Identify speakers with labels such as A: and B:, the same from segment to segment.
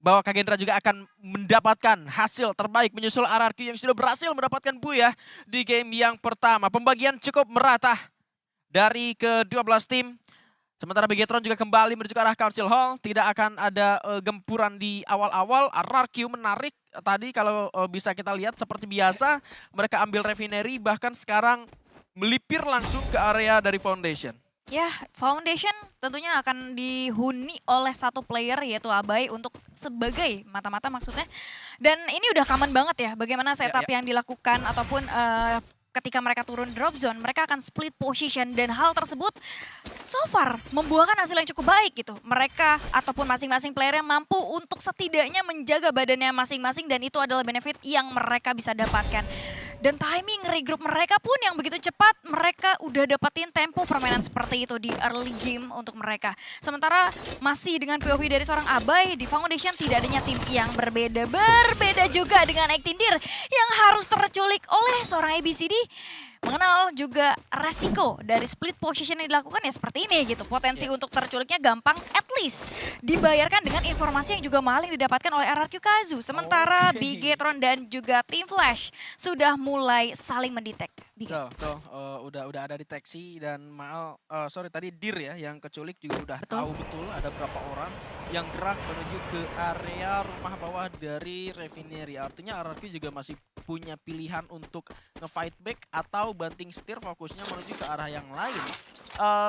A: bahwa Kagendra juga akan mendapatkan hasil terbaik menyusul RRQ yang sudah berhasil mendapatkan buya di game yang pertama. Pembagian cukup merata dari ke-12 tim. Sementara Bigetron juga kembali menuju ke arah Council Hall. Tidak akan ada gempuran di awal-awal. RRQ menarik tadi kalau bisa kita lihat seperti biasa. Mereka ambil Refinery bahkan sekarang melipir langsung ke area dari Foundation.
B: Ya, Foundation tentunya akan dihuni oleh satu player yaitu Abai untuk sebagai mata-mata maksudnya. Dan ini udah common banget ya bagaimana setup yang dilakukan ataupun ketika mereka turun drop zone, mereka akan split position dan hal tersebut so far membuahkan hasil yang cukup baik gitu. Mereka ataupun masing-masing player yang mampu untuk setidaknya menjaga badannya masing-masing dan itu adalah benefit yang mereka bisa dapatkan. Dan timing regroup mereka pun yang begitu cepat, mereka udah dapetin tempo permainan seperti itu di early game untuk mereka. Sementara masih dengan POV dari seorang Abai, di Foundation tidak adanya tim yang berbeda. Berbeda juga dengan Ektindir yang harus terculik oleh seorang ABCD. Mengenal juga resiko dari split position yang dilakukan ya seperti ini gitu. Potensi untuk terculiknya gampang, at least dibayarkan dengan informasi yang juga mahal yang didapatkan oleh RRQ Kazu. Sementara Bigetron dan juga Team Flash sudah mulai saling mendetek.
A: Betul, udah ada deteksi dan sorry tadi Dir ya yang keculik juga udah tahu betul ada berapa orang yang gerak menuju ke area rumah bawah dari Refinery. Artinya RRQ juga masih punya pilihan untuk nge-fight back atau banting setir fokusnya menuju ke arah yang lain.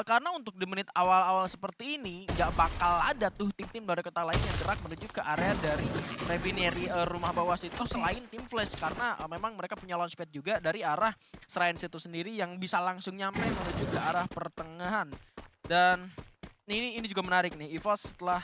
A: Karena untuk di menit awal-awal seperti ini nggak bakal ada tuh tim-tim dari kota lain yang gerak menuju ke area dari Refinery rumah bawah situ selain tim Flash karena memang mereka punya launchpad juga dari arah Shrines itu sendiri yang bisa langsung nyampe menuju ke arah pertengahan. Dan ini juga menarik nih, EVOS setelah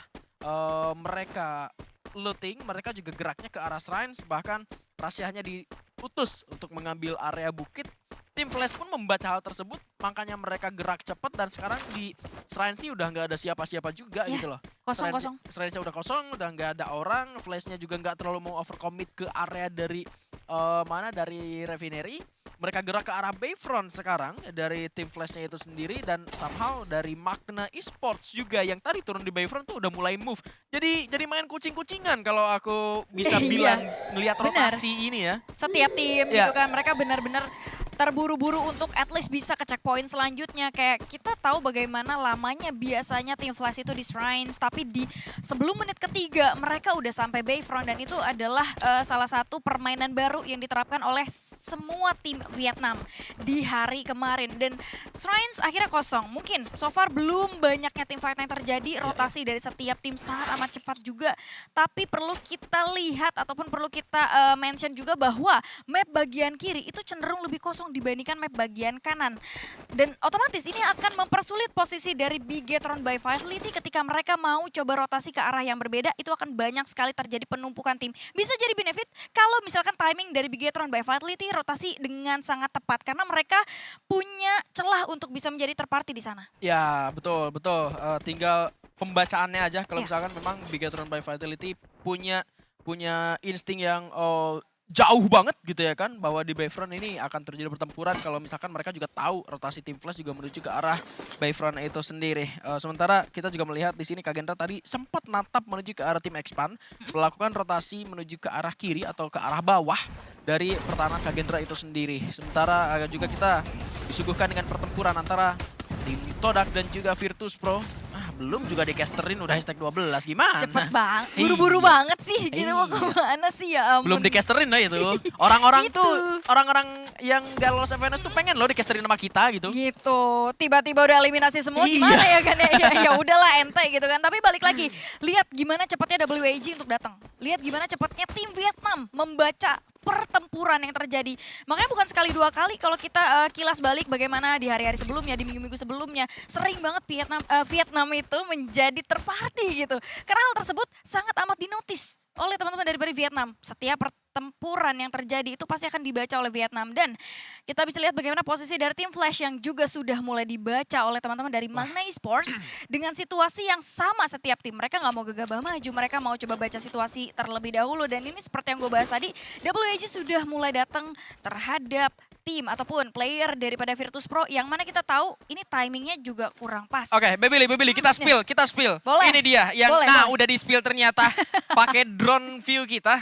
A: mereka looting, mereka juga geraknya ke arah Shrines, bahkan Rasya hanya diutus untuk mengambil area bukit. Tim Flash pun membaca hal tersebut, makanya mereka gerak cepat dan sekarang di Shrine sih udah nggak ada siapa-siapa juga gitu loh.
B: Kosong-kosong.
A: Shrine-nya udah kosong, udah nggak ada orang, Flashnya juga nggak terlalu mau overcommit ke area dari dari Refinery. Mereka gerak ke arah Bayfront sekarang dari tim Flashnya itu sendiri dan somehow dari Magna Esports juga yang tadi turun di Bayfront tuh udah mulai move. Jadi main kucing-kucingan kalau aku bisa bilang ngelihat rotasi ini ya.
B: Setiap tim gitu kan mereka benar-benar terburu-buru untuk at least bisa ke checkpoint selanjutnya. Kayak kita tahu bagaimana lamanya biasanya tim Flash itu di Shrines, tapi di sebelum menit ketiga mereka udah sampai Bayfront dan itu adalah salah satu permainan baru yang diterapkan oleh semua tim Vietnam di hari kemarin. Dan Shrines akhirnya kosong. Mungkin so far belum banyaknya tim fight yang terjadi, rotasi dari setiap tim sangat amat cepat juga. Tapi perlu kita lihat ataupun perlu kita mention juga bahwa map bagian kiri itu cenderung lebih kosong dibandingkan map bagian kanan. Dan otomatis ini akan mempersulit posisi dari Bigetron by Vitality ketika mereka mau coba rotasi ke arah yang berbeda, itu akan banyak sekali terjadi penumpukan tim. Bisa jadi benefit kalau misalkan timing dari Bigetron by Vitality rotasi dengan sangat tepat karena mereka punya celah untuk bisa menjadi terparty di sana.
A: Ya, betul. Tinggal pembacaannya aja kalau misalkan memang Bigetron by Vitality punya insting yang jauh banget gitu ya kan, bahwa di Bayfront ini akan terjadi pertempuran kalau misalkan mereka juga tahu rotasi tim Flash juga menuju ke arah Bayfront itu sendiri. Sementara kita juga melihat di sini Kagendra tadi sempat natap menuju ke arah tim Expand, melakukan rotasi menuju ke arah kiri atau ke arah bawah dari pertahanan Kagendra itu sendiri. Sementara juga kita disuguhkan dengan pertempuran antara tim Todak dan juga Virtus Pro. Belum juga dicasterin udah hashtag 12, gimana?
B: Cepet banget, buru-buru banget sih, gitu mau kemana sih ya ampun.
A: Belum dicasterin lah itu. Orang-orang tuh, orang-orang yang gak lolos FNS tuh pengen loh dicasterin sama kita gitu.
B: Gitu, tiba-tiba udah eliminasi semua gimana ya kan ya udahlah ente gitu kan. Tapi balik lagi, lihat gimana cepatnya WAG untuk datang. Lihat gimana cepatnya tim Vietnam membaca pertempuran yang terjadi. Makanya bukan sekali dua kali kalau kita kilas balik bagaimana di hari-hari sebelumnya, di minggu-minggu sebelumnya. Sering banget Vietnam itu menjadi terparty gitu. Karena hal tersebut sangat amat dinotis oleh teman-teman dari Vietnam. Setiap pertempuran yang terjadi itu pasti akan dibaca oleh Vietnam. Dan kita bisa lihat bagaimana posisi dari tim Flash yang juga sudah mulai dibaca oleh teman-teman dari Magna Esports dengan situasi yang sama setiap tim. Mereka nggak mau gegabah maju, mereka mau coba baca situasi terlebih dahulu. Dan ini seperti yang gue bahas tadi, WAG sudah mulai datang terhadap tim ataupun player daripada Virtus Pro yang mana kita tahu ini timingnya juga kurang pas.
A: Oke, Bebili, kita spill.
B: Boleh.
A: Ini dia yang
B: Boleh.
A: udah di spill ternyata pakai drone view kita.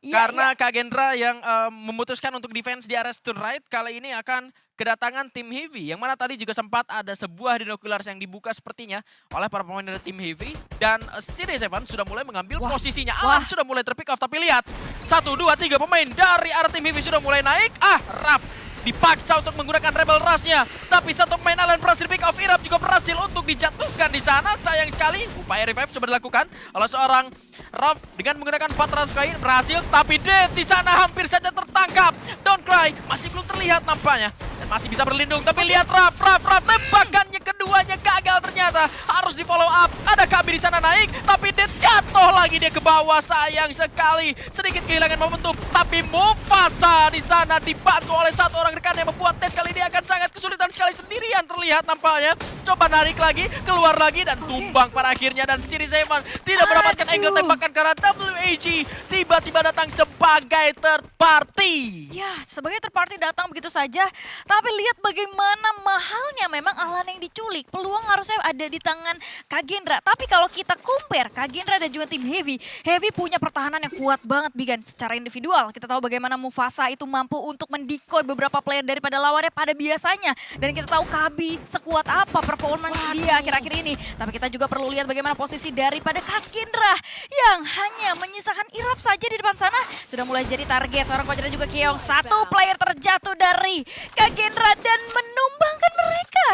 B: Iya,
A: Karena Kak Gendra yang memutuskan untuk defense di area Stun Right kali ini akan kedatangan tim Heavy. Yang mana tadi juga sempat ada sebuah binoculars yang dibuka sepertinya oleh para pemain dari tim Heavy. Dan CD7 sudah mulai mengambil posisinya. Alan sudah mulai terpick off, tapi lihat 1, 2, 3 pemain dari area tim Heavy sudah mulai naik. Raf dipaksa untuk menggunakan Rebel Rush-nya. Tapi satu pemain Alan berhasil pick off, Irap juga berhasil untuk dijatuhkan di sana. Sayang sekali, upaya revive coba dilakukan oleh seorang Raf dengan menggunakan 400 kain berhasil. Tapi Dead di sana hampir saja tertangkap. Don't Cry masih belum terlihat nampaknya. Dan masih bisa berlindung, tapi lihat Raf tembakannya keduanya gagal ternyata. Harus di follow up, ada Kabi di sana naik. Tapi Dead jatuh lagi dia ke bawah, sayang sekali. Sedikit kehilangan momentum, tapi Mufasa di sana dibantu oleh satu orang rekan yang membuat Dead kali ini akan sangat kesulitan sekali sendirian terlihat nampaknya. Coba narik lagi, keluar lagi dan tumbang pada akhirnya. Dan CD7 tidak mendapatkan angle tembakan karena WAG tiba-tiba datang sebagai third party.
B: Ya, sebagai third party datang begitu saja. Tapi lihat bagaimana mahalnya memang Alan yang diculik. Peluang harusnya ada di tangan Kak Gendra. Tapi kalau kita compare Kak Gendra dan juga tim Heavy punya pertahanan yang kuat banget Bigan secara individual. Kita tahu bagaimana Mufasa itu mampu untuk mendikoy beberapa player daripada lawannya pada biasanya. Dan kita tahu Kabi sekuat apa performance dia akhir-akhir ini. Tapi kita juga perlu lihat bagaimana posisi daripada Kak Gendra yang hanya menyisakan Irap saja di depan sana. Sudah mulai jadi target seorang coach dan juga Keong. Satu player terjatuh dari Kak Gendra dan menumbangkan mereka.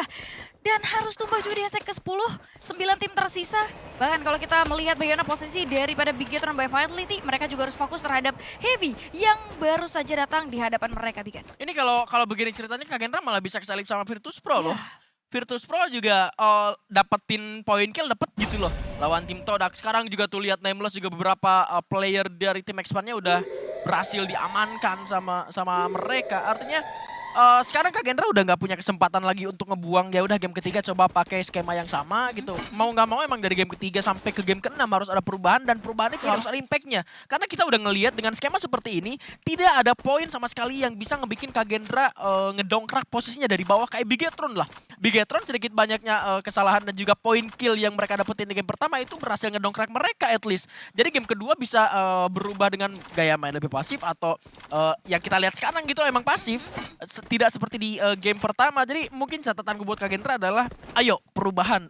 B: Dan harus tumbang juga di hashtag ke-10, 9 tim tersisa. Bahkan kalau kita melihat bagaimana posisi daripada Bigetron by Vitality, mereka juga harus fokus terhadap Heavy yang baru saja datang di hadapan mereka, Bigan.
A: Ini kalau begini ceritanya Kak Gendra malah bisa kesalip sama Virtus Pro loh. Virtus Pro juga dapetin point kill dapet gitu loh lawan tim Todak. Sekarang juga tuh lihat Nameless juga beberapa player dari tim Expannya udah berhasil diamankan sama mereka. Artinya sekarang Kak Gendra udah nggak punya kesempatan lagi untuk ngebuang. Ya udah game ketiga coba pakai skema yang sama gitu. Mau nggak mau emang dari game ketiga sampai ke game ke-6 harus ada perubahan, dan perubahan itu harus ada impactnya. Karena kita udah ngelihat dengan skema seperti ini tidak ada poin sama sekali yang bisa ngebikin Kak Gendra ngedongkrak posisinya dari bawah kayak Bigetron lah. Bigetron sedikit banyaknya kesalahan dan juga poin kill yang mereka dapetin di game pertama itu berhasil ngedongkrak mereka at least. Jadi game kedua bisa berubah dengan gaya main lebih pasif atau yang kita lihat sekarang gitu emang pasif. Tidak seperti di game pertama. Jadi mungkin catatan gue buat Kak Gendra adalah ayo perubahan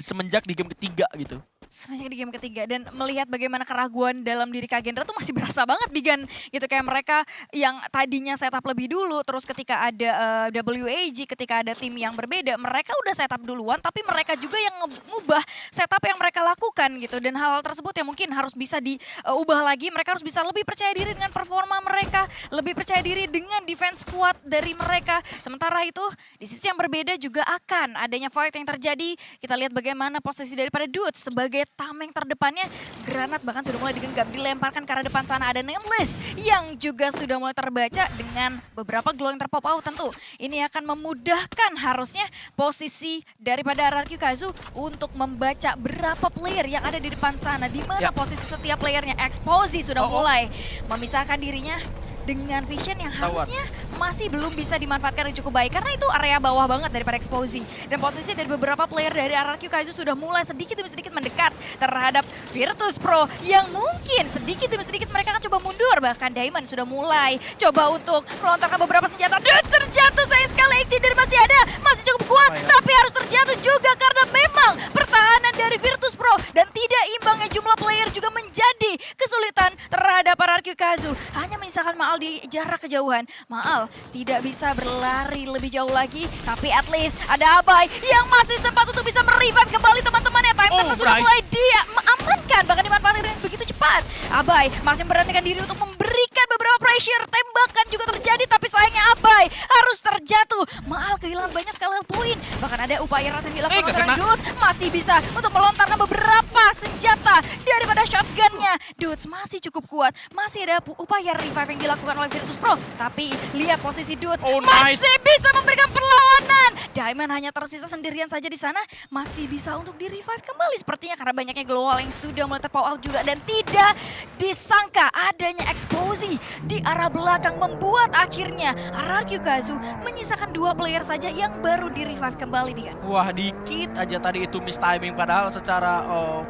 A: semenjak di game ketiga gitu.
B: Semenjak di game ketiga dan melihat bagaimana keraguan dalam diri Kak Gendra tuh masih berasa banget Bigan gitu, kayak mereka yang tadinya setup lebih dulu, terus ketika ada WAG, ketika ada tim yang berbeda mereka udah setup duluan, tapi mereka juga yang ngubah setup yang mereka lakukan gitu. Dan hal tersebut yang mungkin harus bisa diubah lagi, mereka harus bisa lebih percaya diri dengan performa mereka, lebih percaya diri dengan defense kuat dari mereka. Sementara itu di sisi yang berbeda juga akan adanya fight yang terjadi. Kita lihat bagaimana posisi daripada Dudes sebagai tameng terdepannya, granat bahkan sudah mulai digenggam, dilemparkan ke arah depan sana. Ada Nameless yang juga sudah mulai terbaca dengan beberapa glowing terpop out. Tentu ini akan memudahkan harusnya posisi daripada RRQ Kazu untuk membaca berapa player yang ada di depan sana, di mana posisi setiap playernya. Exposy sudah mulai memisahkan dirinya dengan vision yang harusnya masih belum bisa dimanfaatkan dengan cukup baik. Karena itu area bawah banget daripada Exposy. Dan posisi dari beberapa player dari RRQ Kaizu sudah mulai sedikit demi sedikit mendekat terhadap Virtus Pro. Yang mungkin sedikit demi sedikit mereka akan coba mundur. Bahkan Diamond sudah mulai coba untuk melontarkan beberapa senjata. Dan terjatuh sayang sekali. Ikhtiar masih ada, masih cukup kuat. Tapi harus terjatuh juga karena memang pertahanan dari Virtus Pro dan tidak imbangnya jumlah player juga menjadi kesulitan terhadap RRQ Kaizu. Hanya menyisakan Maal di jarak kejauhan. Maal tidak bisa berlari lebih jauh lagi, tapi at least ada Abai yang masih sempat untuk bisa merevive kembali teman-temannya. Time sudah mulai dia mengamankan, bahkan dimanfaatkan dengan begitu cepat. Abai masih memberanikan diri untuk memberikan beberapa pressure, tembakan juga terjadi, tapi sayangnya Abai harus terjatuh. Maal kehilangan banyak sekali poin. Bahkan ada upaya rasa yang dilakukan oleh Dudes, masih bisa untuk melontarkan beberapa senjata daripada shotgunnya. Dudes masih cukup kuat, masih ada upaya revive yang dilakukan oleh Virtus.pro. Tapi lihat posisi Dudes, masih bisa memberikan perlawanan. Diamond hanya tersisa sendirian saja di sana, masih bisa untuk di-revive kembali sepertinya karena banyaknya global yang sudah mulai terpaw out juga. Dan tidak disangka adanya eksplosif di arah belakang membuat akhirnya RRQ Kazu menyisakan 2 player saja yang baru di-revive kembali, Bikan.
A: Wah, dikit aja tadi itu miss timing, padahal secara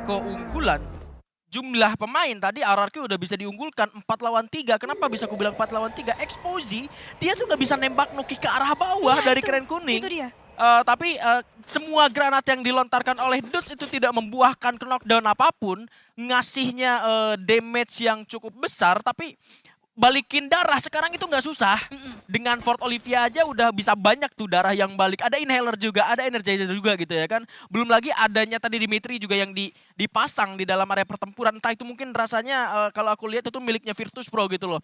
A: keunggulan jumlah pemain tadi RRQ udah bisa diunggulkan 4 lawan 3. Kenapa bisa aku bilang 4 lawan 3? Exposy dia tuh nggak bisa nembak Nuki ke arah bawah dari Keren Kuning.
B: Itu dia.
A: Tapi semua granat yang dilontarkan oleh Dudes itu tidak membuahkan knockdown apapun, ngasihnya damage yang cukup besar, tapi balikin darah sekarang itu nggak susah. Dengan Fort Olivia aja udah bisa banyak tuh darah yang balik. Ada inhaler juga, ada energizer juga gitu ya kan. Belum lagi adanya tadi Dimitri juga yang dipasang di dalam area pertempuran. Entah itu mungkin rasanya kalau aku lihat itu miliknya Virtus.pro gitu loh.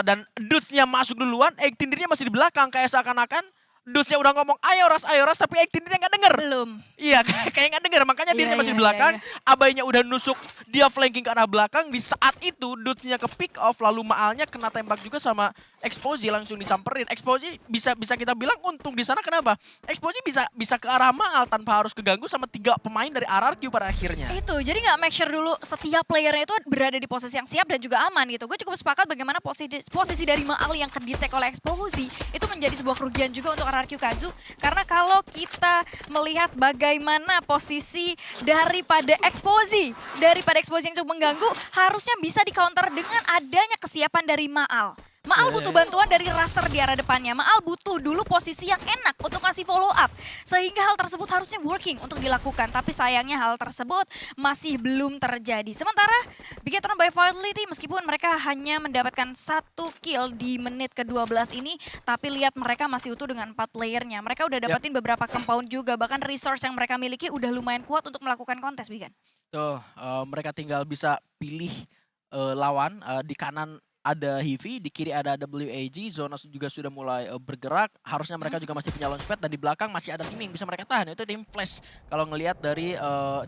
A: Dan Dudes-nya masuk duluan, Tindirnya masih di belakang kayak seakan-akan Dudes-nya udah ngomong ayo ras, tapi Tindirnya nggak denger.
B: Belum.
A: Iya, kayak nggak denger, makanya dia masih di belakang. Abainya udah nusuk, dia flanking ke arah belakang. Di saat itu Dudes-nya ke pick off, lalu Maalnya kena tembak juga sama Exposy, langsung disamperin. Exposy bisa kita bilang untung di sana, kenapa? Exposy bisa ke arah Maal tanpa harus keganggu sama 3 pemain dari RRQ pada akhirnya.
B: Itu, jadi nggak make sure dulu setiap playernya itu berada di posisi yang siap dan juga aman gitu. Gue cukup sepakat bagaimana posisi dari Maal yang kedetek oleh Exposy itu menjadi sebuah kerugian juga untuk RRQ Kazu. Karena kalau kita melihat bagaimana posisi daripada Exposy yang cukup mengganggu, harusnya bisa di counter dengan adanya kesiapan dari Maal. Maal butuh bantuan dari Raster di arah depannya. Maal butuh dulu posisi yang enak untuk ngasih follow up. Sehingga hal tersebut harusnya working untuk dilakukan. Tapi sayangnya hal tersebut masih belum terjadi. Sementara Bigetron by Vitality meskipun mereka hanya mendapatkan 1 kill di menit ke-12 ini. Tapi lihat mereka masih utuh dengan 4 playernya. Mereka udah dapetin beberapa compound juga. Bahkan resource yang mereka miliki udah lumayan kuat untuk melakukan kontes, Bigan.
A: Tuh, mereka tinggal bisa pilih lawan. Di kanan ada Heavy, di kiri ada WAG, Zona juga sudah mulai bergerak. Harusnya mereka juga masih punya launchpad dan di belakang masih ada tim yang bisa mereka tahan. Itu tim Flash kalau ngelihat dari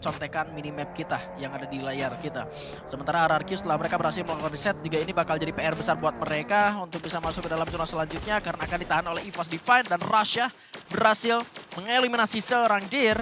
A: contekan minimap kita yang ada di layar kita. Sementara RRQ setelah mereka berhasil melakukan reset juga ini bakal jadi PR besar buat mereka untuk bisa masuk ke dalam zona selanjutnya karena akan ditahan oleh EVOS Divine dan Russia berhasil mengeliminasi seorang Dir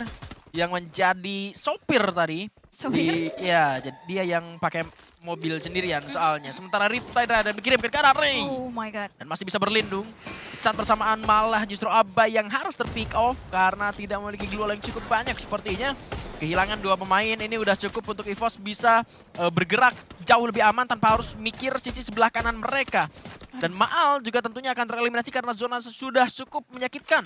A: yang menjadi sopir tadi.
B: Sopir?
A: Jadi dia yang pakai mobil sendirian soalnya. Sementara Riptide dan dikirimkan ke arah Ray.
B: Oh my god.
A: Dan masih bisa berlindung. Saat bersamaan malah justru Abai yang harus terpick off karena tidak memiliki global yang cukup banyak sepertinya. Kehilangan 2 pemain ini udah cukup untuk EVOS bisa bergerak jauh lebih aman tanpa harus mikir sisi sebelah kanan mereka. Dan Maal juga tentunya akan tereliminasi karena zona sudah cukup menyakitkan.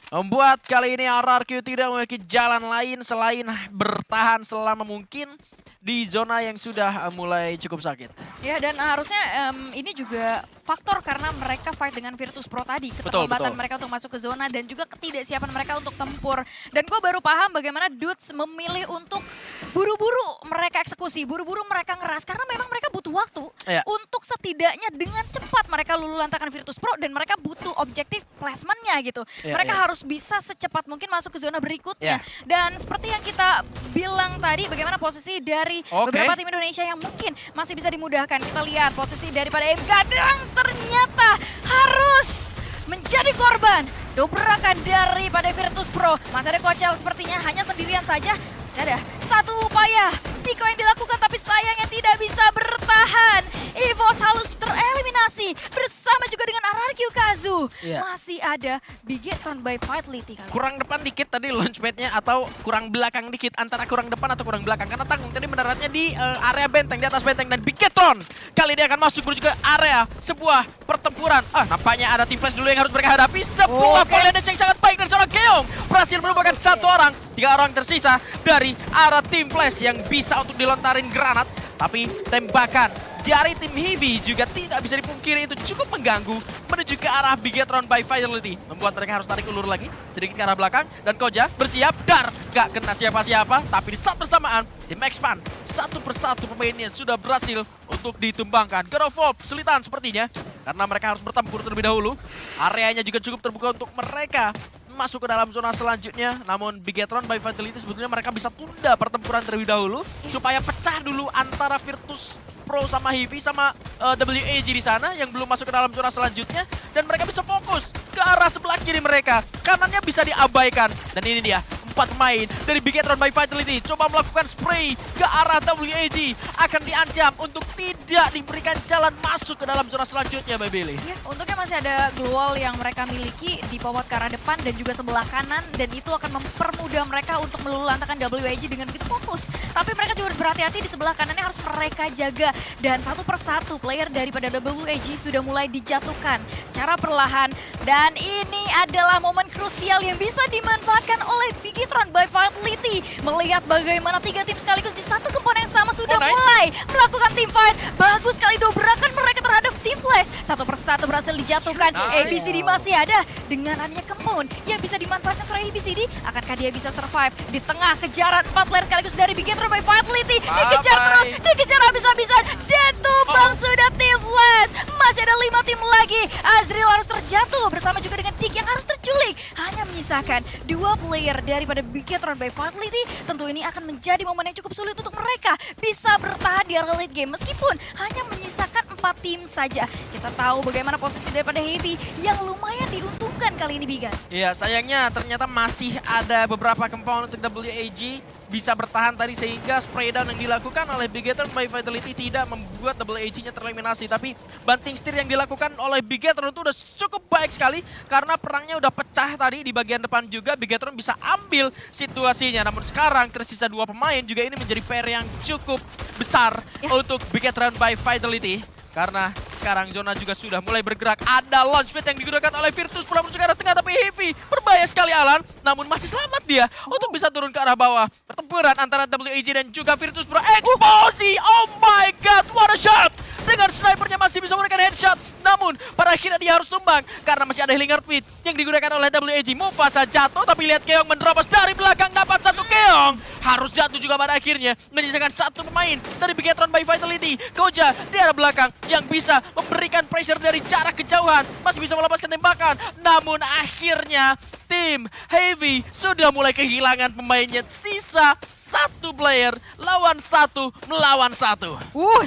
A: Membuat kali ini RRQ tidak memiliki jalan lain selain bertahan selama mungkin di zona yang sudah mulai cukup sakit.
B: Ya, dan harusnya ini juga faktor karena mereka fight dengan Virtus.pro tadi. Keterlambatan mereka untuk masuk ke zona dan juga ketidaksiapan mereka untuk tempur. Dan gue baru paham bagaimana Dudes memilih untuk buru-buru mereka eksekusi, buru-buru mereka ngeras. Karena memang mereka butuh waktu untuk setidaknya dengan cepat mereka lululantakan Virtus.pro dan mereka butuh objektif placementnya gitu. Mereka harus bisa secepat mungkin masuk ke zona berikutnya. Dan seperti yang kita bilang tadi, bagaimana posisi dari beberapa tim Indonesia yang mungkin masih bisa dimudahkan. Kita lihat posisi daripada MK dan ternyata harus menjadi korban dobrakan daripada Virtus.pro. Masih ada Kocel sepertinya hanya sendirian saja. Masih ada satu upaya Diko yang dilakukan tapi sayangnya tidak bisa bertahan. EVOS harus tereliminasi bersama juga dengan RRQ Kazu. Masih ada Bigetron by Vitality kali.
A: Kurang depan dikit tadi launchpadnya atau kurang belakang dikit. Antara kurang depan atau kurang belakang. Karena tanggung tadi mendaratnya di area benteng, di atas benteng. Dan Bigetron kali ini akan masuk menuju ke area sebuah pertempuran. Nampaknya ada tim Flash dulu yang harus mereka hadapi. Sebuah coordination yang sangat baik dari seorang Keong. Berhasil melupakan 1 orang. 3 orang tersisa dari arah tim Flash yang bisa untuk dilontarin granat. Tapi tembakan dari tim Heavy juga tidak bisa dipungkiri itu cukup mengganggu menuju ke arah Bigetron by Vitality. Membuat mereka harus tarik ulur lagi sedikit ke arah belakang. Dan Koja bersiap, dar gak kena siapa-siapa. Tapi di saat bersamaan tim Expand satu persatu pemainnya sudah berhasil untuk ditumbangkan. God of War kesulitan sepertinya karena mereka harus bertempur terlebih dahulu. Areanya juga cukup terbuka untuk mereka masuk ke dalam zona selanjutnya. Namun Bigetron by Vitality sebetulnya mereka bisa tunda pertempuran terlebih dahulu supaya pecah dulu antara Virtus Pro sama Heavy sama WAG di sana yang belum masuk ke dalam zona selanjutnya, dan mereka bisa fokus ke arah sebelah kiri mereka. Kanannya bisa diabaikan, dan ini dia 4 pemain dari Bigetron by Vitality coba melakukan spray ke arah WAG, akan diancam untuk tidak diberikan jalan masuk ke dalam zona selanjutnya, Mbak Billy.
B: Ya, untungnya masih ada glue wall yang mereka miliki di pivot ke arah depan dan juga sebelah kanan, dan itu akan mempermudah mereka untuk melululantakan WAG dengan begitu fokus. Tapi mereka juga harus berhati-hati, di sebelah kanannya harus mereka jaga, dan satu persatu player daripada WAG sudah mulai dijatuhkan secara perlahan, dan ini adalah momen krusial yang bisa dimanfaatkan oleh Bigetron by Vitality. Melihat bagaimana 3 tim sekaligus di satu komponen yang sama sudah mulai melakukan team fight. Bagus sekali dobrakan mereka terhadap Team Flash. Satu persatu berhasil dijatuhkan. ABCD masih ada dengan adanya kempon yang bisa dimanfaatkan oleh ABCD. Akankah dia bisa survive di tengah kejaran 4 player sekaligus dari Bigetron by Vitality? Dikejar terus, dikejar habis-habisan, dan tumbang sudah Team Flash. Masih ada 5 tim lagi. Azriel harus terjatuh bersama juga dengan Tik yang harus terculik. Hanya menyisakan 2 player daripada Bigetron by Vitality. Tentu ini akan menjadi momen yang cukup sulit untuk mereka bisa bertahan di area late game meskipun hanya menyisakan 4 tim saja. Kita tahu bagaimana posisi daripada Heavy yang lumayan diuntungkan kali ini, Bigan.
A: Iya, sayangnya ternyata masih ada beberapa compound untuk WAG bisa bertahan tadi, sehingga spray down yang dilakukan oleh Bigetron by Vitality tidak membuat WAG-nya tereliminasi. Tapi banting setir yang dilakukan oleh Bigetron itu udah cukup baik sekali karena perangnya udah pecah tadi di bagian depan juga. Bigetron bisa ambil situasinya, namun sekarang tersisa 2 pemain juga ini menjadi PR yang cukup besar untuk Bigetron by Vitality. Karena sekarang zona juga sudah mulai bergerak. Ada launchpad yang digunakan oleh Virtus Pro ke arah tengah, tapi Heavy berbahaya sekali Alan. Namun masih selamat dia untuk bisa turun ke arah bawah. Pertempuran antara WAG dan juga Virtus Pro. Eksplosif! Oh my god, what a shot! Dengan snipernya masih bisa memberikan headshot. Namun pada akhirnya dia harus tumbang karena masih ada healing Earthbeat yang digunakan oleh WAG. Mufasa jatuh, tapi lihat Keong menerobos dari belakang, dapat 1 Keong. Harus jatuh juga pada akhirnya, menyisakan 1 pemain dari Bigetron by Vitality. Koja di arah belakang yang bisa memberikan pressure dari jarak kejauhan, masih bisa melepaskan tembakan. Namun akhirnya tim Heavy sudah mulai kehilangan pemainnya. Sisa 1 player lawan 1 melawan 1.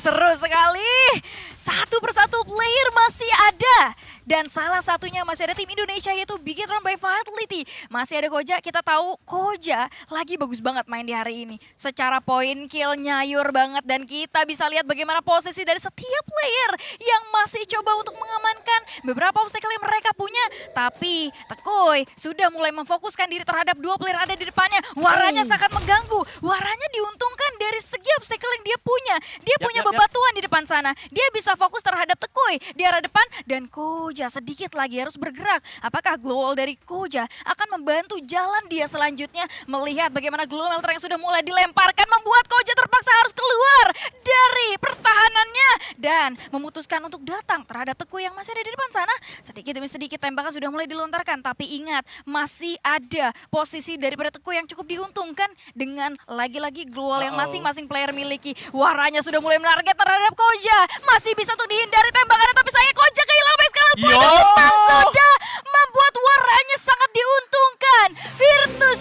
B: Seru sekali. Satu persatu player masih ada. Dan salah satunya masih ada tim Indonesia, yaitu Bigetron by Vitality. Masih ada Koja, kita tahu Koja lagi bagus banget main di hari ini. Secara poin kill nyayur banget, dan kita bisa lihat bagaimana posisi dari setiap player yang masih coba untuk mengamankan beberapa obstacle yang mereka punya. Tapi Tekoy sudah mulai memfokuskan diri terhadap 2 player ada di depannya. Waranya sangat mengganggu. Waranya diuntungkan dari segi obstacle yang dia punya. Dia punya bebatuan di depan sana. Dia bisa fokus terhadap Tekoy di arah depan, dan Koja sedikit lagi harus bergerak. Apakah glow wall dari Koja akan membantu jalan dia selanjutnya? Melihat bagaimana glow melter yang sudah mulai dilemparkan membuat Koja terpaksa harus keluar dari pertahanannya dan memutuskan untuk datang terhadap Tekoy yang masih ada di depan sana. Sedikit demi sedikit tembakan sudah mulai dilontarkan, tapi ingat masih ada posisi daripada Tekoy yang cukup diuntungkan dengan lagi-lagi glow wall yang masing-masing player miliki. Waranya sudah mulai menarget terhadap Koja. Masih bisa untuk dihindari tembakannya, tapi sayang Koja kehilangan base.